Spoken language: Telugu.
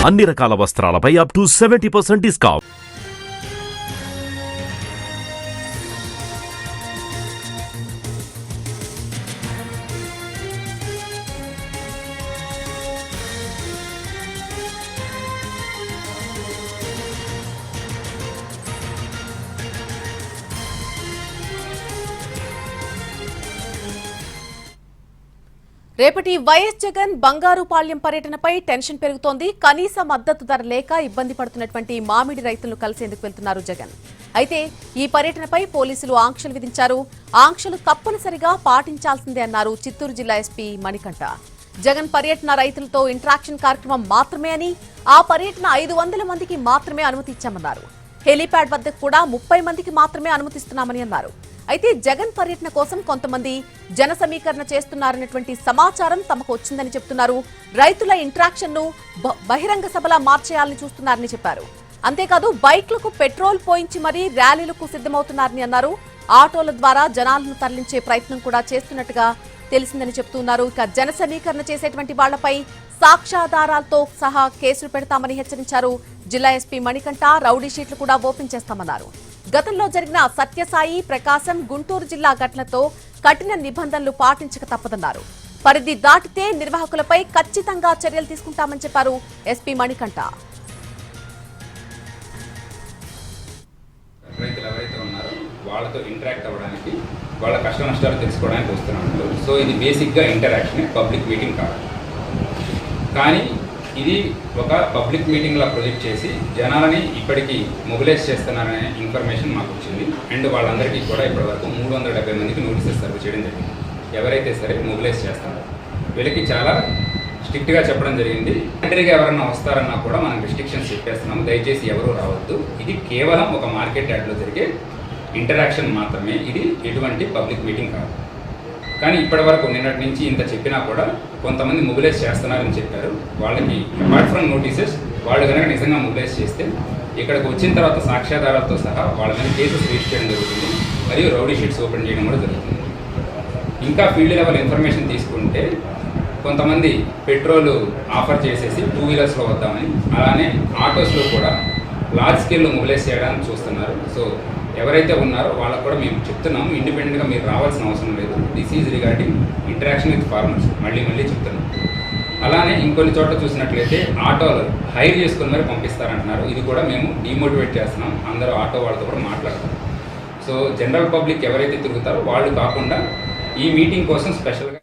అన్ని రకాల వస్త్రాలపై అప్ టు 70% డిస్కౌంట్. రేపటి వైఎస్ జగన్ బంగారుపాళ్యం పర్యటనపై టెన్షన్ పెరుగుతోంది. కనీస మద్దతు ధర లేక ఇబ్బంది పడుతున్నటువంటి మామిడి రైతులను కలిసేందుకు వెళ్తున్నారు జగన్. అయితే ఈ పర్యటనపై పోలీసులు ఆంక్షలు విధించారు. ఆంక్షలు తప్పనిసరిగా పాటించాల్సిందే అన్నారు చిత్తూరు జిల్లా ఎస్పీ మణికంఠ. జగన్ పర్యటన రైతులతో ఇంటరాక్షన్ కార్యక్రమం మాత్రమే అని, ఆ పర్యటన 500 మందికి మాత్రమే అనుమతి ఇచ్చామన్నారు. హెలీప్యాడ్ వద్దకు కూడా 30 మందికి మాత్రమే అనుమతిస్తున్నామని అన్నారు. అయితే జగన్ పర్యటన కోసం కొంతమంది జన సమీకరణ చేస్తున్నారనేటువంటి సమాచారం తమకు వచ్చిందని చెప్తున్నారు. రైతుల ఇంటరాక్షన్ ను బహిరంగ సభలా మార్చేయాలని చూస్తున్నారని చెప్పారు. అంతేకాదు బైక్లకు పెట్రోల్ పోయించి మరీ ర్యాలీలకు సిద్ధమవుతున్నారని అన్నారు. ఆటోల ద్వారా జనాలను తరలించే ప్రయత్నం కూడా చేస్తున్నట్టుగా తెలిసిందని చెప్తున్నారు. ఇక జన సమీకరణ చేసేటువంటి వాళ్లపై సాక్ష్యాధారాలతో సహా కేసులు పెడతామని హెచ్చరించారు. జిల్లా ఎస్పీ మణికంఠ రౌడీ షీట్లు కూడా ఓపెన్ చేస్తామన్నారు. గతంలో జరిగిన సత్యసాయి, ప్రకాశం, గుంటూరు జిల్లా ఘటనతో కఠిన నిబంధనలు పాటించక తప్పదన్నారు. పరిధి దాటితే నిర్వాహకులపై ఖచ్చితంగా చర్యలు తీసుకుంటామని చెప్పారు ఎస్పీ మణికంఠ. రైతులు ఎవరైతే ఉన్నారో వాళ్ళతో ఇంటరాక్ట్ అవ్వడానికి, వాళ్ళ కష్ట నష్టాలు తెలుసుకోవడానికి వస్తున్నాం. సో ఇది బేసిక్గా ఇంటరాక్షన్, పబ్లిక్ మీటింగ్ కాదు. కానీ ఇది ఒక పబ్లిక్ మీటింగ్లా ప్రొజెక్ట్ చేసి జనాలని ఇప్పటికీ మొబిలైజ్ చేస్తున్నారనే ఇన్ఫర్మేషన్ మాకు వచ్చింది. అండ్ వాళ్ళందరికీ కూడా ఇప్పటివరకు 370 మందికి నోటీసెస్ సర్వ్ చేయడం జరిగింది. ఎవరైతే సరే మొబిలైజ్ చేస్తారో వీళ్ళకి చాలా స్ట్రిక్ట్గా చెప్పడం జరిగింది. ఒంటరిగా ఎవరన్నా వస్తారన్నా కూడా మనం రిస్ట్రిక్షన్స్ చెప్పేస్తున్నాము, దయచేసి ఎవరూ రావద్దు. ఇది కేవలం ఒక మార్కెట్ యార్డ్లో జరిగే ఇంటరాక్షన్ మాత్రమే, ఇది ఎటువంటి పబ్లిక్ మీటింగ్ కాదు. కానీ ఇప్పటి వరకు నిన్నటి నుంచి ఇంత చెప్పినా కూడా కొంతమంది మొబిలైజ్ చేస్తున్నారని చెప్పారు. వాళ్ళకి అపార్ట్ ఫ్రమ్ నోటీసెస్ వాళ్ళు కనుక నిజంగా మొబిలైజ్ చేస్తే ఇక్కడికి వచ్చిన తర్వాత సాక్ష్యాధారాలతో సహా వాళ్ళ మీద కేసెస్ రిజిస్టర్ చేయడం జరుగుతుంది, మరియు రౌడీ షీట్స్ ఓపెన్ చేయడం కూడా జరుగుతుంది. ఇంకా ఫీల్డ్ లెవెల్ ఇన్ఫర్మేషన్ తీసుకుంటే కొంతమంది పెట్రోల్ ఆఫర్ చేసేసి 2 వీలర్స్లో వద్దామని, అలానే ఆటోస్లో కూడా లార్జ్ స్కేల్లో మొబిలైజ్ చేయడానికి చూస్తున్నారు. సో ఎవరైతే ఉన్నారో వాళ్ళకు కూడా మేము చెప్తున్నాము, ఇండిపెండెంట్గా మీరు రావాల్సిన అవసరం లేదు. This is regarding interaction with farmers, మళ్ళీ చెప్తున్నాం. అలానే ఇంకొన్ని చోట్ల చూసినట్లయితే ఆటోలు హైర్ చేసుకుని మరి పంపిస్తారంటున్నారు. ఇది కూడా మేము డిమోటివేట్ చేస్తున్నాం. అందరూ ఆటో వాళ్ళతో కూడా మాట్లాడతాం. సో జనరల్ పబ్లిక్ ఎవరైతే తిరుగుతారో వాళ్ళు కాకుండా ఈ మీటింగ్ కోసం స్పెషల్గా